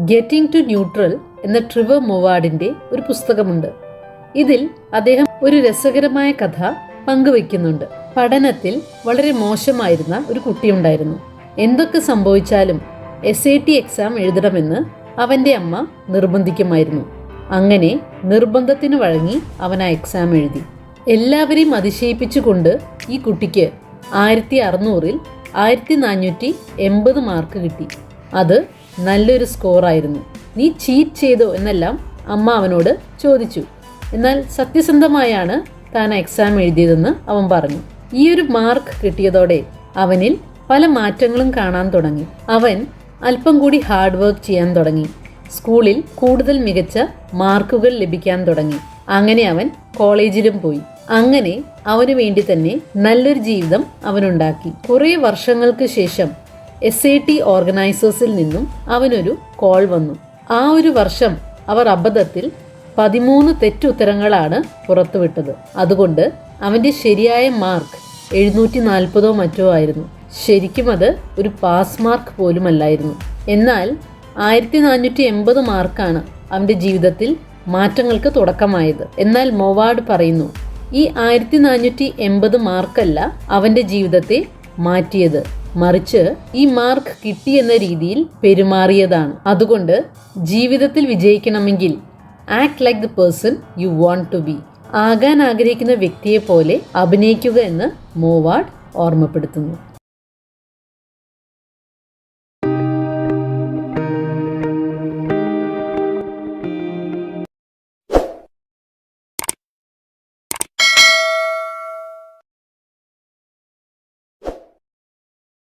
Getting to neutral എന്ന ട്രിവർ മൊവാർഡിന്റെ ഒരു പുസ്തകമുണ്ട്. ഇതിൽ അദ്ദേഹം ഒരു രസകരമായ കഥ പങ്കുവയ്ക്കുന്നുണ്ട്. പഠനത്തിൽ വളരെ മോശമായിരുന്ന ഒരു കുട്ടിയുണ്ടായിരുന്നു. എന്തൊക്കെ സംഭവിച്ചാലും SAT എക്സാം എഴുതണമെന്ന് അവൻ്റെ അമ്മ നിർബന്ധിക്കുമായിരുന്നു. അങ്ങനെ നിർബന്ധത്തിന് വഴങ്ങി അവൻ ആ എക്സാം എഴുതി. എല്ലാവരെയും അതിശയിപ്പിച്ചുകൊണ്ട് ഈ കുട്ടിക്ക് 1600-ൽ 1480 മാർക്ക് കിട്ടി. അത് നല്ലൊരു സ്കോറായിരുന്നു. നീ ചീറ്റ് ചെയ്തോ എന്നെല്ലാം അമ്മ അവനോട് ചോദിച്ചു. എന്നാൽ സത്യസന്ധമായാണ് താൻ എക്സാം എഴുതിയതെന്ന് അവൻ പറഞ്ഞു. ഈ ഒരു മാർക്ക് കിട്ടിയതോടെ അവനിൽ പല മാറ്റങ്ങളും കാണാൻ തുടങ്ങി. അവൻ അല്പം കൂടി ഹാർഡ് വർക്ക് ചെയ്യാൻ തുടങ്ങി. സ്കൂളിൽ കൂടുതൽ മികച്ച മാർക്കുകൾ ലഭിക്കാൻ തുടങ്ങി. അങ്ങനെ അവൻ കോളേജിലും പോയി. അങ്ങനെ അവന് വേണ്ടി തന്നെ നല്ലൊരു ജീവിതം അവനുണ്ടാക്കി. കുറേ വർഷങ്ങൾക്ക് ശേഷം SAT ഓർഗനൈസേഴ്സിൽ നിന്നും അവനൊരു കോൾ വന്നു. ആ ഒരു വർഷം അവർ അബദ്ധത്തിൽ 13 തെറ്റുത്തരങ്ങളാണ് പുറത്തുവിട്ടത്. അതുകൊണ്ട് അവൻ്റെ ശരിയായ മാർക്ക് 740 മറ്റോ ആയിരുന്നു. ശരിക്കും അത് ഒരു പാസ് മാർക്ക് പോലുമല്ലായിരുന്നു. എന്നാൽ 1480 മാർക്കാണ് അവൻ്റെ ജീവിതത്തിൽ മാറ്റങ്ങൾക്ക് തുടക്കമായത്. എന്നാൽ മൊവാർഡ് പറയുന്നു, ഈ 1480 മാർക്കല്ല അവൻ്റെ ജീവിതത്തെ മാറ്റിയത്, മറിച്ച് ഈ മാർക്ക് കിട്ടിയെന്ന രീതിയിൽ പെരുമാറിയതാണ്. അതുകൊണ്ട് ജീവിതത്തിൽ വിജയിക്കണമെങ്കിൽ act like the person you want to be. ആകാൻ ആഗ്രഹിക്കുന്ന വ്യക്തിയെ പോലെ അഭിനയിക്കുക എന്ന് മൊവാർഡ് ഓർമ്മപ്പെടുത്തുന്നു.